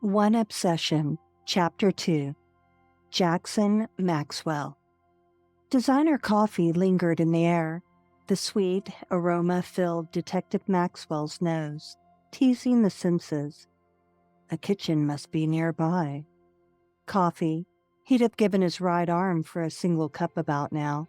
One Obsession, Chapter 2, Jackson Maxwell. Designer coffee lingered in the air. The sweet aroma filled Detective Maxwell's nose, teasing the senses. A kitchen must be nearby. Coffee. He'd have given his right arm for a single cup about now.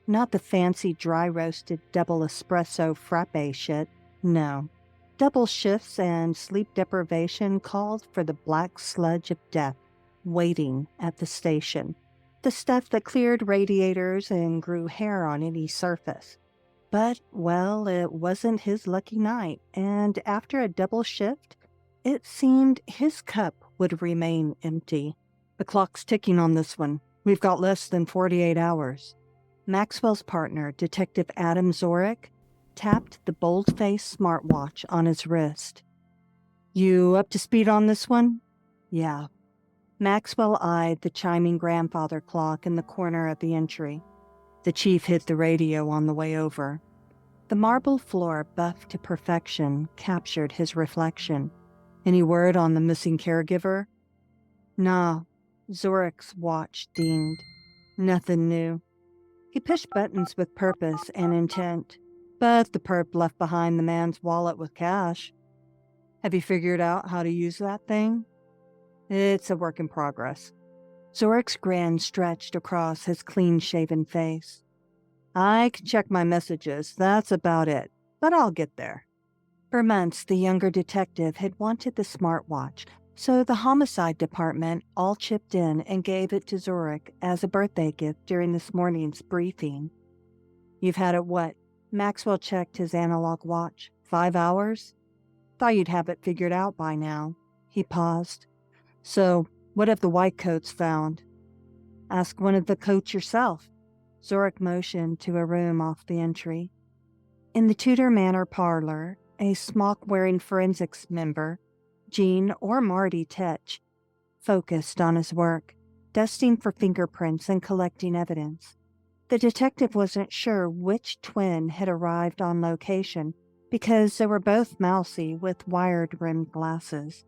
Not the fancy dry-roasted double espresso frappe shit, no. Double shifts and sleep deprivation called for the black sludge of death waiting at the station. The stuff that cleared radiators and grew hair on any surface. But, well, it wasn't his lucky night, and after a double shift, it seemed his cup would remain empty. The clock's ticking on this one. We've got less than 48 hours. Maxwell's partner, Detective Adam Zorick, tapped the bold-faced smartwatch on his wrist. You up to speed on this one? Yeah. Maxwell eyed the chiming grandfather clock in the corner of the entry. The chief hit the radio on the way over. The marble floor, buffed to perfection, captured his reflection. Any word on the missing caregiver? Nah. Zorick's watch dinged. Nothing new. He pushed buttons with purpose and intent, but the perp left behind the man's wallet with cash. Have you figured out how to use that thing? It's a work in progress. Zorick's grin stretched across his clean-shaven face. I can check my messages, that's about it, but I'll get there. For months, the younger detective had wanted the smartwatch, so the homicide department all chipped in and gave it to Zorick as a birthday gift during this morning's briefing. You've had it what? Maxwell checked his analog watch. 5 hours? Thought you'd have it figured out by now. He paused. So, what have the white coats found? Ask one of the coats yourself. Zorick motioned to a room off the entry. In the Tudor Manor parlor, a smock-wearing forensics member, Jean or Marty Tetch, focused on his work, dusting for fingerprints and collecting evidence. The detective wasn't sure which twin had arrived on location because they were both mousy with wired-rimmed glasses.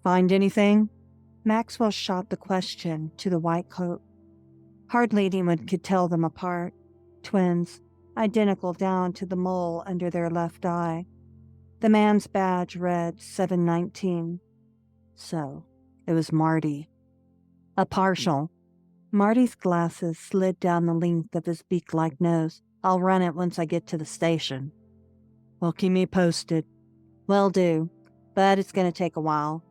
Find anything? Maxwell shot the question to the white coat. Hardly anyone could tell them apart. Twins, identical down to the mole under their left eye. The man's badge read 719. So, it was Marty. A partial. Marty's glasses slid down the length of his beak-like nose. I'll run it once I get to the station. Well, keep me posted. Will do, but it's going to take a while.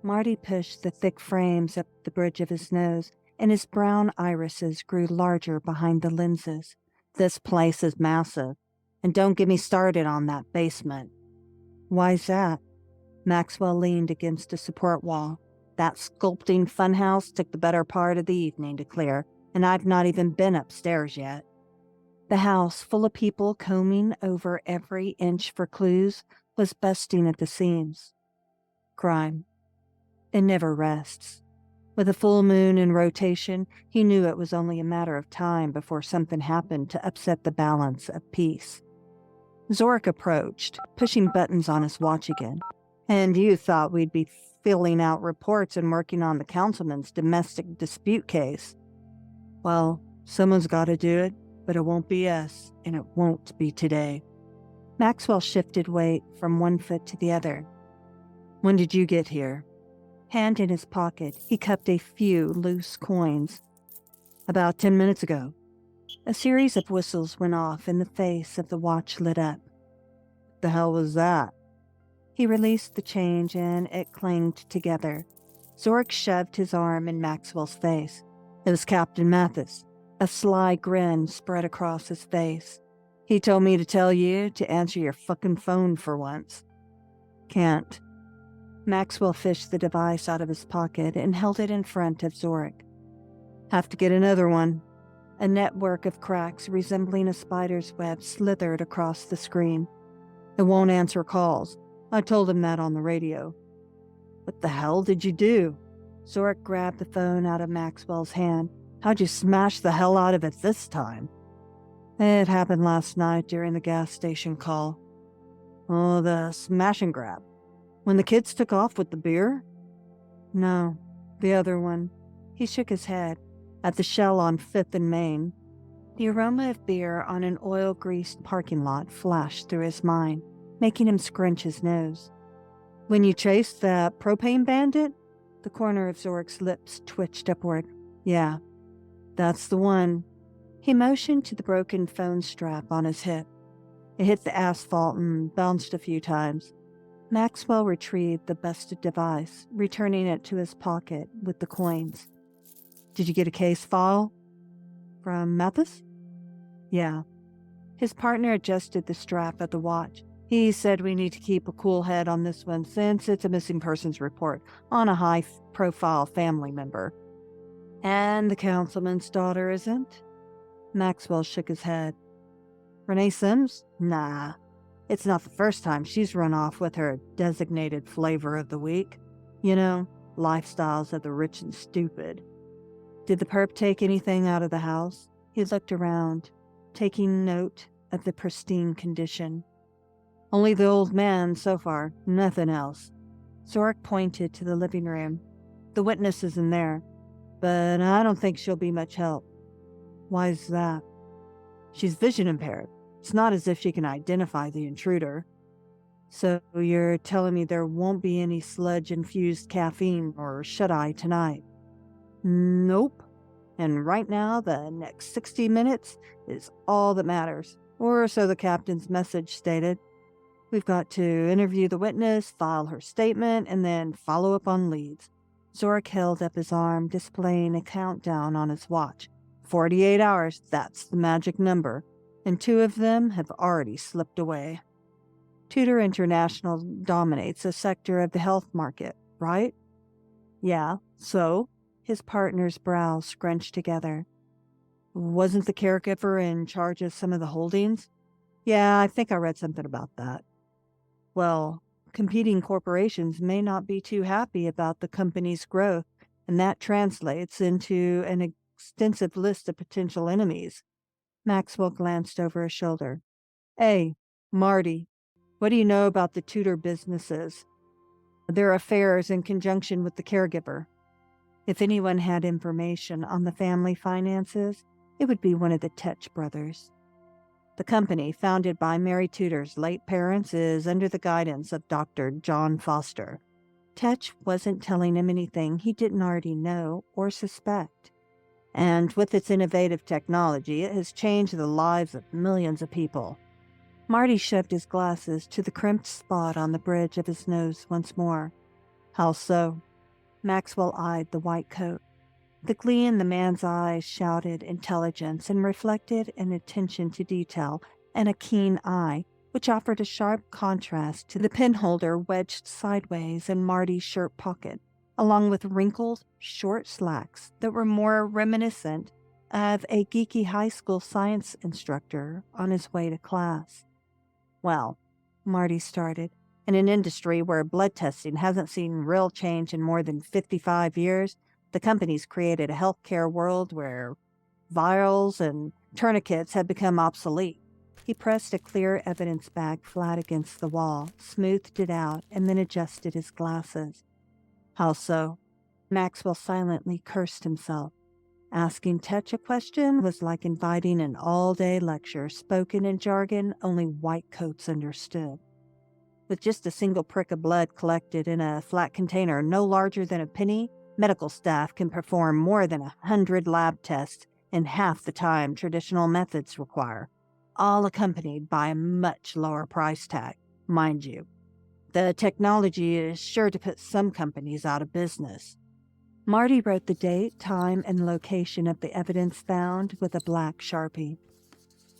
Marty pushed the thick frames up the bridge of his nose, and his brown irises grew larger behind the lenses. This place is massive, and don't get me started on that basement. Why's that? Maxwell leaned against a support wall. That sculpting funhouse took the better part of the evening to clear, and I've not even been upstairs yet. The house, full of people combing over every inch for clues, was busting at the seams. Crime. It never rests. With a full moon in rotation, he knew it was only a matter of time before something happened to upset the balance of peace. Zorick approached, pushing buttons on his watch again. And you thought we'd be filling out reports and working on the councilman's domestic dispute case. Well, someone's got to do it, but it won't be us, and it won't be today. Maxwell shifted weight from one foot to the other. When did you get here? Hand in his pocket, he cupped a few loose coins. About 10 minutes ago. A series of whistles went off and the face of the watch lit up. What the hell was that? He released the change and it clanged together. Zorick shoved his arm in Maxwell's face. It was Captain Mathis. A sly grin spread across his face. He told me to tell you to answer your fucking phone for once. Can't. Maxwell fished the device out of his pocket and held it in front of Zorick. Have to get another one. A network of cracks resembling a spider's web slithered across the screen. It won't answer calls. I told him that on the radio. What the hell did you do? Zorick grabbed the phone out of Maxwell's hand. How'd you smash the hell out of it this time? It happened last night during the gas station call. Oh, the smash and grab. When the kids took off with the beer? No, the other one. He shook his head. At the Shell on 5th and Main. The aroma of beer on an oil-greased parking lot flashed through his mind, making him scrunch his nose. When you chased that propane bandit? The corner of Zorik's lips twitched upward. Yeah, that's the one. He motioned to the broken phone strap on his hip. It hit the asphalt and bounced a few times. Maxwell retrieved the busted device, returning it to his pocket with the coins. Did you get a case file? From Mathis? Yeah. His partner adjusted the strap of the watch. He said we need to keep a cool head on this one since it's a missing persons report on a high-profile family member. And the councilman's daughter isn't? Maxwell shook his head. Renee Sims? Nah. It's not the first time she's run off with her designated flavor of the week. You know, lifestyles of the rich and stupid. Did the perp take anything out of the house? He looked around, taking note of the pristine condition. Only the old man so far, nothing else. Zorik pointed to the living room. The witness is in there, but I don't think she'll be much help. Why is that? She's vision impaired. It's not as if she can identify the intruder. So you're telling me there won't be any sludge-infused caffeine or shut-eye tonight? Nope. And right now, the next 60 minutes is all that matters, or so the captain's message stated. We've got to interview the witness, file her statement, and then follow up on leads. Zorik held up his arm, displaying a countdown on his watch. 48 hours, that's the magic number, and 2 of them have already slipped away. Tudor International dominates a sector of the health market, right? Yeah, so? His partner's brows scrunched together. Wasn't the caregiver in charge of some of the holdings? Yeah, I think I read something about that. Well, competing corporations may not be too happy about the company's growth, and that translates into an extensive list of potential enemies. Maxwell glanced over his shoulder. Hey, Marty, what do you know about the Tudor businesses? Their affairs in conjunction with the caregiver. If anyone had information on the family finances, it would be one of the Tetch brothers. The company, founded by Mary Tudor's late parents, is under the guidance of Dr. John Foster. Tetch wasn't telling him anything he didn't already know or suspect. And with its innovative technology, it has changed the lives of millions of people. Marty shoved his glasses to the crimped spot on the bridge of his nose once more. How so? Maxwell eyed the white coat. The glee in the man's eyes shouted intelligence and reflected an attention to detail and a keen eye, which offered a sharp contrast to the penholder wedged sideways in Marty's shirt pocket, along with wrinkled, short slacks that were more reminiscent of a geeky high school science instructor on his way to class. Well, Marty started, in an industry where blood testing hasn't seen real change in more than 55 years, the company's created a healthcare world where vials and tourniquets have become obsolete. He pressed a clear evidence bag flat against the wall, smoothed it out, and then adjusted his glasses. How so? Maxwell silently cursed himself. Asking Tetch a question was like inviting an all-day lecture spoken in jargon only white coats understood. With just a single prick of blood collected in a flat container no larger than a penny, medical staff can perform more than 100 lab tests in half the time traditional methods require, all accompanied by a much lower price tag, mind you. The technology is sure to put some companies out of business. Marty wrote the date, time, and location of the evidence found with a black Sharpie.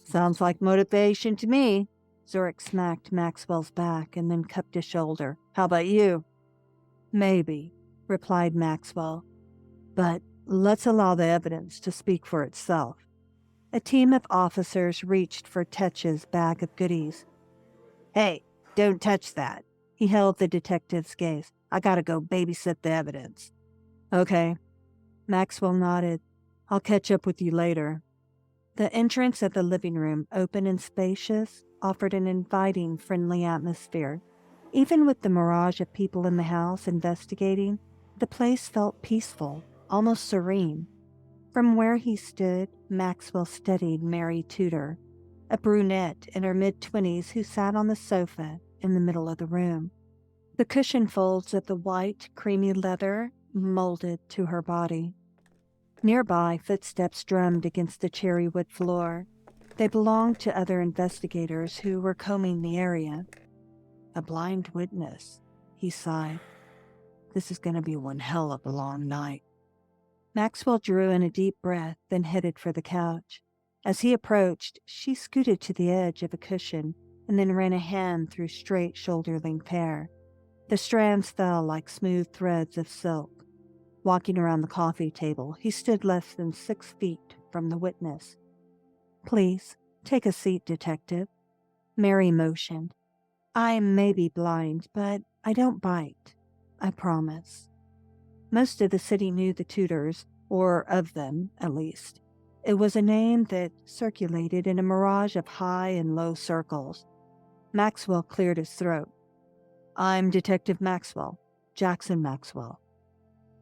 Sounds like motivation to me. Zorik smacked Maxwell's back and then cupped his shoulder. How about you? Maybe, replied Maxwell. But let's allow the evidence to speak for itself. A team of officers reached for Tetch's bag of goodies. Hey, don't touch that. He held the detective's gaze. I gotta go babysit the evidence. Okay. Maxwell nodded. I'll catch up with you later. The entrance of the living room, open and spacious, offered an inviting, friendly atmosphere. Even with the mirage of people in the house investigating, The place felt peaceful, almost serene. From where he stood, Maxwell studied Mary Tudor, a brunette in her mid-20s who sat on the sofa in the middle of the room. The cushion folds of the white, creamy leather molded to her body. Nearby, footsteps drummed against the cherry wood floor. They belonged to other investigators who were combing the area. A blind witness, he sighed. This is going to be one hell of a long night. Maxwell drew in a deep breath, then headed for the couch. As he approached, she scooted to the edge of a cushion and then ran a hand through straight shoulder-length hair. The strands fell like smooth threads of silk. Walking around the coffee table, he stood less than 6 feet from the witness. Please, take a seat, Detective. Mary motioned. I may be blind, but I don't bite. I promise. Most of the city knew the Tudors, or of them, at least. It was a name that circulated in a mirage of high and low circles. Maxwell cleared his throat. I'm Detective Maxwell, Jackson Maxwell.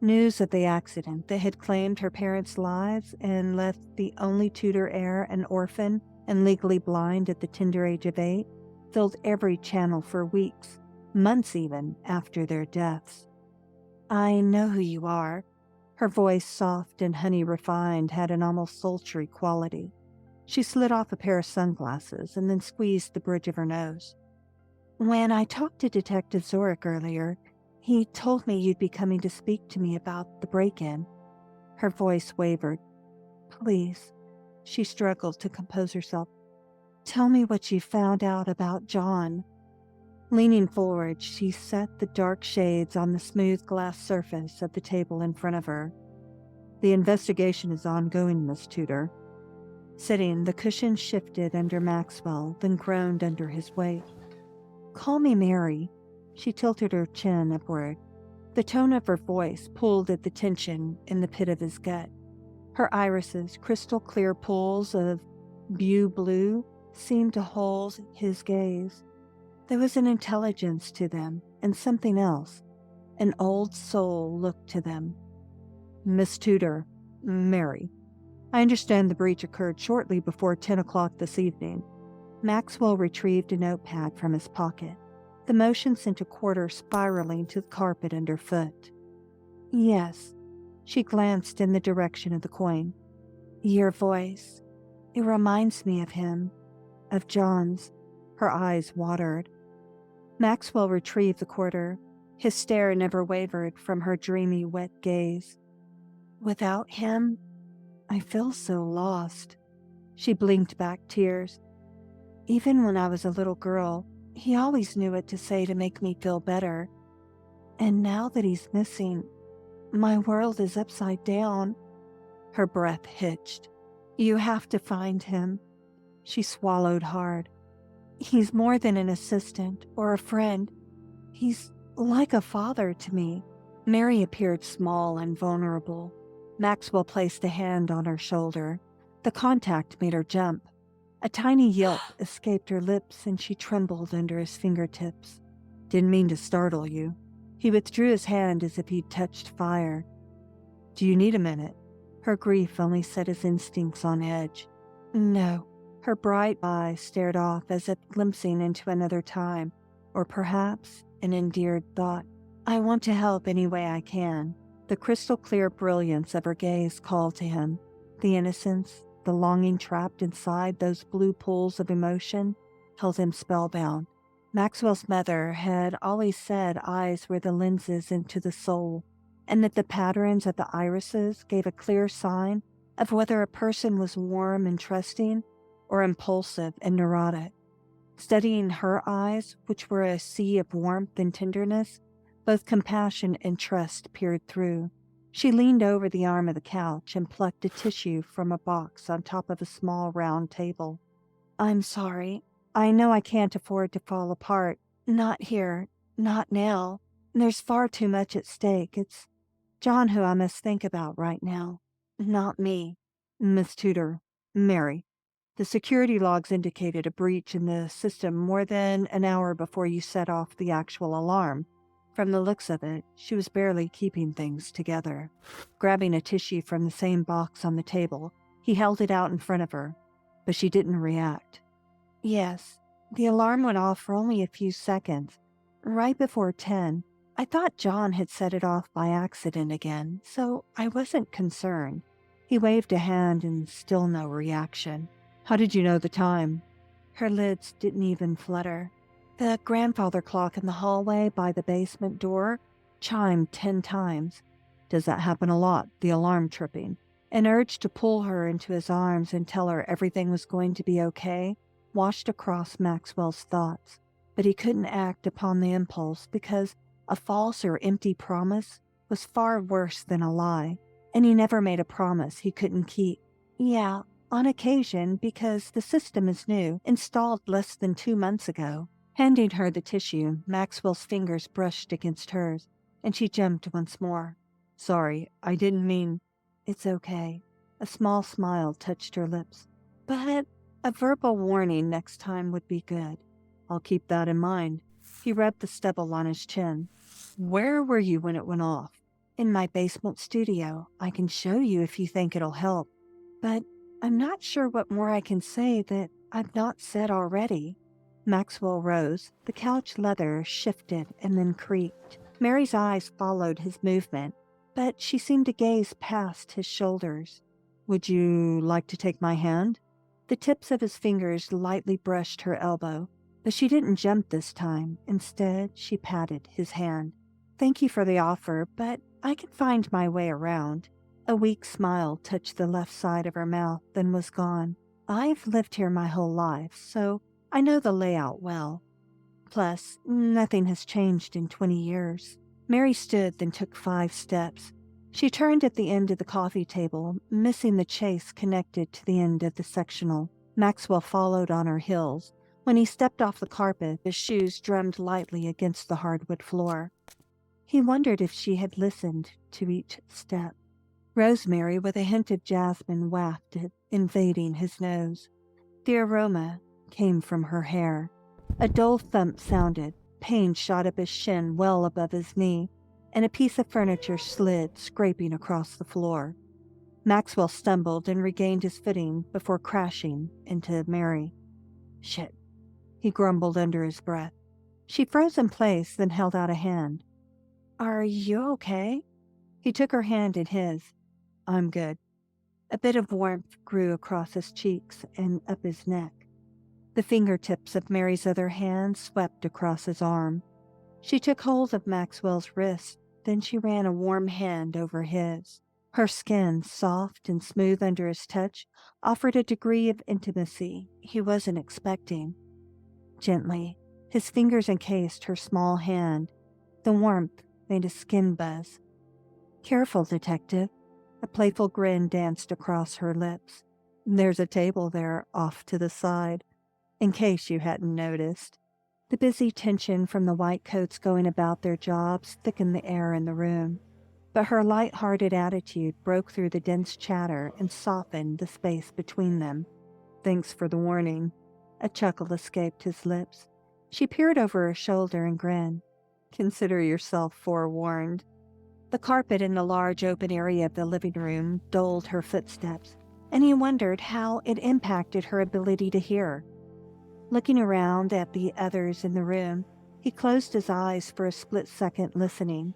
News of the accident that had claimed her parents' lives and left the only Tudor heir an orphan and legally blind at the tender age of 8 filled every channel for weeks, months even, after their deaths. I know who you are. Her voice, soft and honey-refined, had an almost sultry quality. She slid off a pair of sunglasses and then squeezed the bridge of her nose. When I talked to Detective Zorick earlier, he told me you'd be coming to speak to me about the break-in. Her voice wavered. Please, she struggled to compose herself. Tell me what you found out about John. Leaning forward, she set the dark shades on the smooth glass surface of the table in front of her. The investigation is ongoing, Miss Tudor. Sitting, the cushion shifted under Maxwell, then groaned under his weight. Call me Mary. She tilted her chin upward. The tone of her voice pulled at the tension in the pit of his gut. Her irises, crystal clear pools of beau blue, seemed to hold his gaze. There was an intelligence to them, and something else. An old soul looked to them. Miss Tudor, Mary, I understand the breach occurred shortly before 10 o'clock this evening. Maxwell retrieved a notepad from his pocket. The motion sent a quarter spiraling to the carpet underfoot. Yes, she glanced in the direction of the coin. Your voice. It reminds me of him, of John's. Her eyes watered. Maxwell retrieved the quarter. His stare never wavered from her dreamy, wet gaze. Without him, I feel so lost. She blinked back tears. Even when I was a little girl, he always knew what to say to make me feel better. And now that he's missing, my world is upside down. Her breath hitched. You have to find him. She swallowed hard. He's more than an assistant or a friend. He's like a father to me. Mary appeared small and vulnerable. Maxwell placed a hand on her shoulder. The contact made her jump. A tiny yelp escaped her lips and she trembled under his fingertips. Didn't mean to startle you. He withdrew his hand as if he'd touched fire. Do you need a minute? Her grief only set his instincts on edge. No. Her bright eyes stared off as if glimpsing into another time, or perhaps an endeared thought. I want to help any way I can. The crystal-clear brilliance of her gaze called to him. The innocence, the longing trapped inside those blue pools of emotion, held him spellbound. Maxwell's mother had always said eyes were the lenses into the soul, and that the patterns of the irises gave a clear sign of whether a person was warm and trusting or impulsive and neurotic. Studying her eyes, which were a sea of warmth and tenderness, both compassion and trust peered through. She leaned over the arm of the couch and plucked a tissue from a box on top of a small round table. I'm sorry. I know I can't afford to fall apart. Not here. Not now. There's far too much at stake. It's John who I must think about right now. Not me. Miss Tudor. Mary. The security logs indicated a breach in the system more than an hour before you set off the actual alarm. From the looks of it, she was barely keeping things together. Grabbing a tissue from the same box on the table, he held it out in front of her, but she didn't react. Yes, the alarm went off for only a few seconds, right before 10. I thought John had set it off by accident again, so I wasn't concerned. He waved a hand and still no reaction. How did you know the time? Her lids didn't even flutter. The grandfather clock in the hallway by the basement door chimed 10 times. Does that happen a lot, the alarm tripping? An urge to pull her into his arms and tell her everything was going to be okay washed across Maxwell's thoughts, but he couldn't act upon the impulse because a false or empty promise was far worse than a lie, and he never made a promise he couldn't keep. Yeah, on occasion, because the system is new, installed less than 2 months ago. Handing her the tissue, Maxwell's fingers brushed against hers, and she jumped once more. Sorry, I didn't mean... It's okay. A small smile touched her lips. But a verbal warning next time would be good. I'll keep that in mind. He rubbed the stubble on his chin. Where were you when it went off? In my basement studio. I can show you if you think it'll help. But I'm not sure what more I can say that I've not said already. Maxwell rose. The couch leather shifted and then creaked. Mary's eyes followed his movement, but she seemed to gaze past his shoulders. Would you like to take my hand? The tips of his fingers lightly brushed her elbow, but she didn't jump this time. Instead, she patted his hand. Thank you for the offer, but I can find my way around. A weak smile touched the left side of her mouth, then was gone. I've lived here my whole life, so I know the layout well. Plus, nothing has changed in 20 years. Mary stood, then took 5 steps. She turned at the end of the coffee table, missing the chase connected to the end of the sectional. Maxwell followed on her heels. When he stepped off the carpet, his shoes drummed lightly against the hardwood floor. He wondered if she had listened to each step. Rosemary, with a hint of jasmine, wafted, invading his nose. The aroma came from her hair. A dull thump sounded. Pain shot up his shin well above his knee, and a piece of furniture slid, scraping across the floor. Maxwell stumbled and regained his footing before crashing into Mary. Shit, he grumbled under his breath. She froze in place, then held out a hand. Are you okay? He took her hand in his. I'm good. A bit of warmth grew across his cheeks and up his neck. The fingertips of Mary's other hand swept across his arm. She took hold of Maxwell's wrist, then she ran a warm hand over his. Her skin, soft and smooth under his touch, offered a degree of intimacy he wasn't expecting. Gently, his fingers encased her small hand. The warmth made his skin buzz. Careful, Detective. A playful grin danced across her lips. There's a table there off to the side, in case you hadn't noticed. The busy tension from the white coats going about their jobs thickened the air in the room, but her light-hearted attitude broke through the dense chatter and softened the space between them. Thanks for the warning. A chuckle escaped his lips. She peered over her shoulder and grinned. Consider yourself forewarned. The carpet in the large open area of the living room dulled her footsteps, and he wondered how it impacted her ability to hear. Looking around at the others in the room, he closed his eyes for a split second, listening.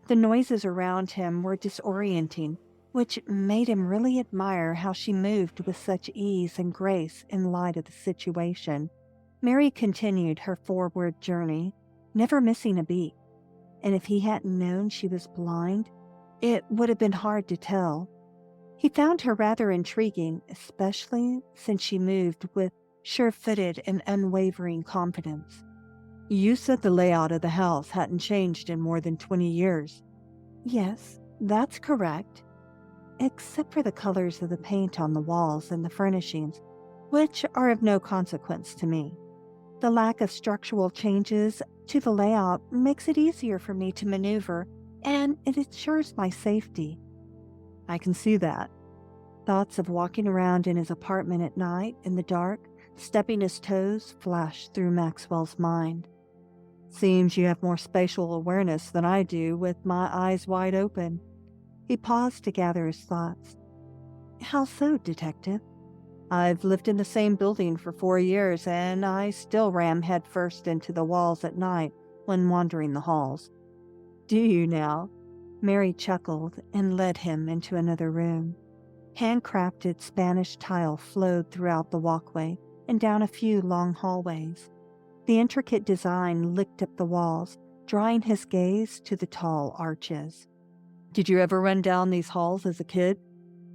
The noises around him were disorienting, which made him really admire how she moved with such ease and grace in light of the situation. Mary continued her forward journey, never missing a beat. And if he hadn't known she was blind, it would have been hard to tell. He found her rather intriguing, especially since she moved with sure-footed and unwavering confidence. You said the layout of the house hadn't changed in more than 20 years. Yes, that's correct. Except for the colors of the paint on the walls and the furnishings, which are of no consequence to me. The lack of structural changes to the layout makes it easier for me to maneuver, and it ensures my safety. I can see that. Thoughts of walking around in his apartment at night in the dark, stepping his toes, flashed through Maxwell's mind. Seems you have more spatial awareness than I do with my eyes wide open. He paused to gather his thoughts. How so, Detective? I've lived in the same building for 4 years, and I still ram headfirst into the walls at night when wandering the halls. Do you now? Mary chuckled and led him into another room. Handcrafted Spanish tile flowed throughout the walkway and down a few long hallways. The intricate design licked up the walls, drawing his gaze to the tall arches. Did you ever run down these halls as a kid?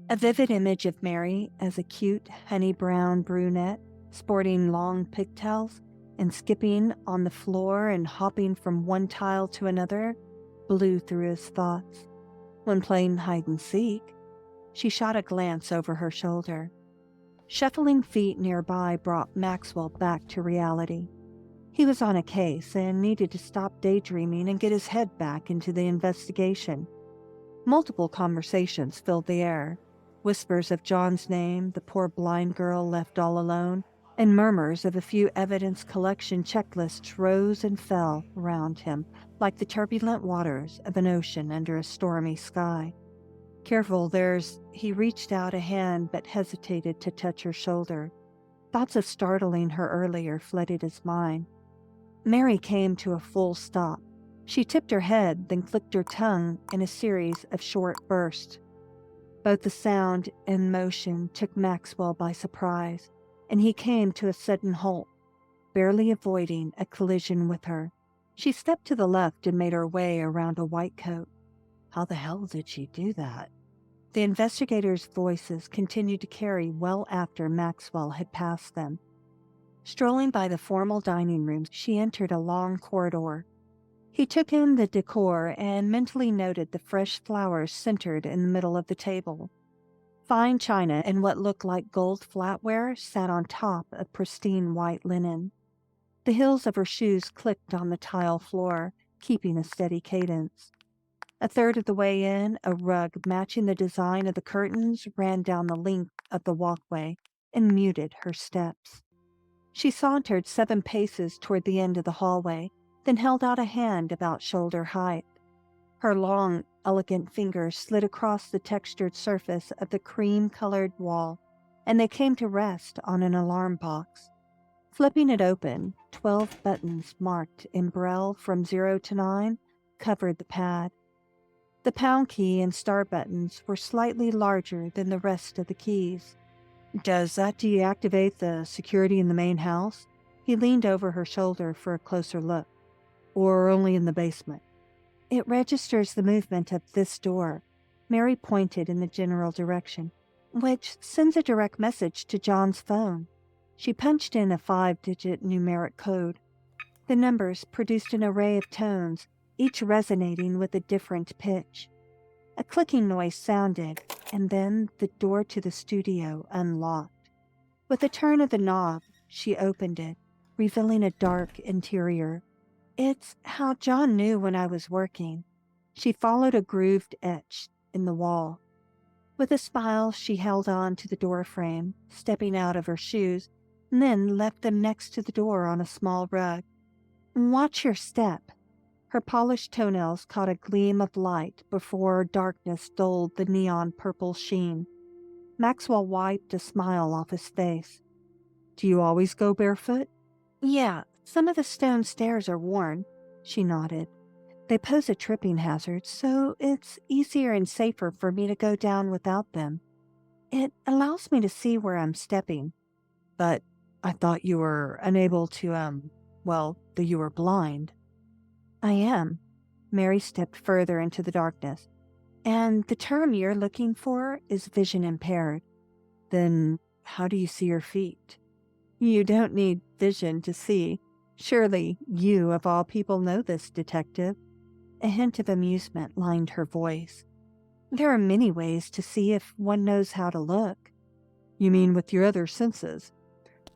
A vivid image of Mary as a cute, honey-brown brunette, sporting long pigtails and skipping on the floor and hopping from one tile to another, blew through his thoughts. When playing hide-and-seek, she shot a glance over her shoulder. Shuffling feet nearby brought Maxwell back to reality. He was on a case and needed to stop daydreaming and get his head back into the investigation. Multiple conversations filled the air. Whispers of John's name, the poor blind girl left all alone, and murmurs of a few evidence collection checklists rose and fell around him like the turbulent waters of an ocean under a stormy sky. Careful, he reached out a hand but hesitated to touch her shoulder. Thoughts of startling her earlier flooded his mind. Mary came to a full stop. She tipped her head, then clicked her tongue in a series of short bursts. Both the sound and motion took Maxwell by surprise, and he came to a sudden halt, barely avoiding a collision with her. She stepped to the left and made her way around a white coat. How the hell did she do that? The investigators' voices continued to carry well after Maxwell had passed them. Strolling by the formal dining room, she entered a long corridor. He took in the decor and mentally noted the fresh flowers centered in the middle of the table. Fine china and what looked like gold flatware sat on top of pristine white linen. The heels of her shoes clicked on the tile floor, keeping a steady cadence. A third of the way in, a rug matching the design of the curtains ran down the length of the walkway and muted her steps. She sauntered 7 paces toward the end of the hallway, then held out a hand about shoulder height. Her long, elegant fingers slid across the textured surface of the cream-colored wall, and they came to rest on an alarm box. Flipping it open, 12 buttons marked in braille from 0 to 9 covered the pad. The pound key and star buttons were slightly larger than the rest of the keys. Does that deactivate the security in the main house? He leaned over her shoulder for a closer look. Or only in the basement? It registers the movement of this door. Mary pointed in the general direction, which sends a direct message to John's phone. She punched in a 5-digit numeric code. The numbers produced an array of tones, each resonating with a different pitch. A clicking noise sounded, and then the door to the studio unlocked. With a turn of the knob, she opened it, revealing a dark interior. It's how John knew when I was working. She followed a grooved etch in the wall. With a smile, she held on to the door frame, stepping out of her shoes, and then left them next to the door on a small rug. Watch your step. Her polished toenails caught a gleam of light before darkness dulled the neon purple sheen. Maxwell wiped a smile off his face. Do you always go barefoot? Yeah, some of the stone stairs are worn, she nodded. They pose a tripping hazard, so it's easier and safer for me to go down without them. It allows me to see where I'm stepping. But I thought you were unable to, that you were blind. I am. Mary stepped further into the darkness. And the term you're looking for is vision impaired. Then how do you see your feet? You don't need vision to see. Surely you, of all people, know this, Detective. A hint of amusement lined her voice. There are many ways to see if one knows how to look. You mean with your other senses?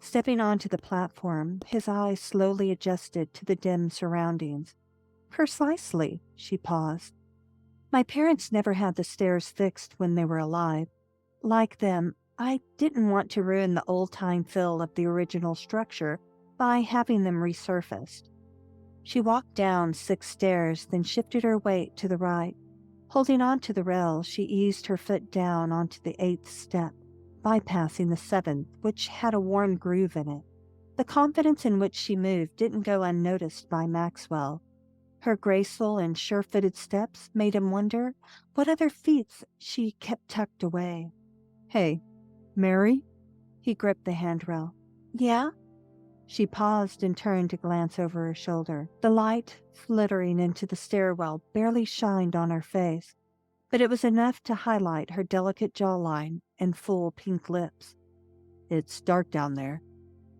Stepping onto the platform, his eyes slowly adjusted to the dim surroundings. Precisely, she paused. My parents never had the stairs fixed when they were alive. Like them, I didn't want to ruin the old-time feel of the original structure by having them resurfaced. She walked down 6 stairs, then shifted her weight to the right. Holding on to the rail, she eased her foot down onto the 8th step, bypassing the 7th, which had a worn groove in it. The confidence in which she moved didn't go unnoticed by Maxwell. Her graceful and sure-footed steps made him wonder what other feats she kept tucked away. "Hey, Mary?" He gripped the handrail. "Yeah?" She paused and turned to glance over her shoulder. The light, flittering into the stairwell, barely shined on her face, but it was enough to highlight her delicate jawline and full pink lips. "It's dark down there."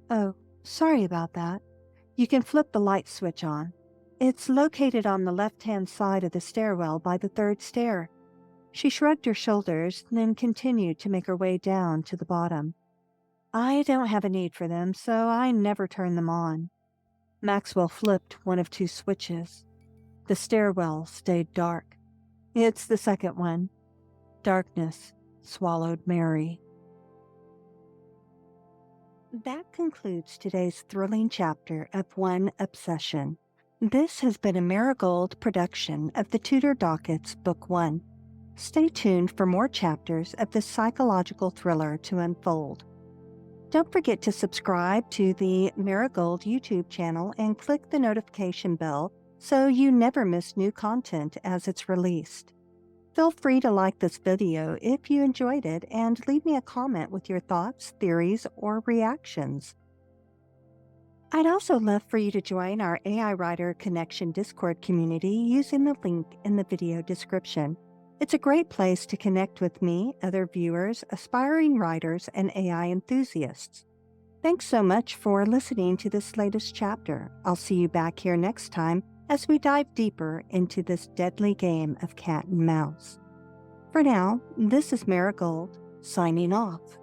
"Oh, sorry about that. You can flip the light switch on. It's located on the left-hand side of the stairwell by the 3rd stair." She shrugged her shoulders, then continued to make her way down to the bottom. "I don't have a need for them, so I never turn them on." Maxwell flipped one of 2 switches. The stairwell stayed dark. "It's the 2nd one." Darkness swallowed Mary. That concludes today's thrilling chapter of One Obsession. This has been a Mira Gold production of the Tudor Dockets Book 1. Stay tuned for more chapters of this psychological thriller to unfold. Don't forget to subscribe to the Mira Gold YouTube channel and click the notification bell so you never miss new content as it's released. Feel free to like this video if you enjoyed it and leave me a comment with your thoughts, theories, or reactions. I'd also love for you to join our AI Writer Connection Discord community using the link in the video description. It's a great place to connect with me, other viewers, aspiring writers, and AI enthusiasts. Thanks so much for listening to this latest chapter. I'll see you back here next time as we dive deeper into this deadly game of cat and mouse. For now, this is Mira Gold, signing off.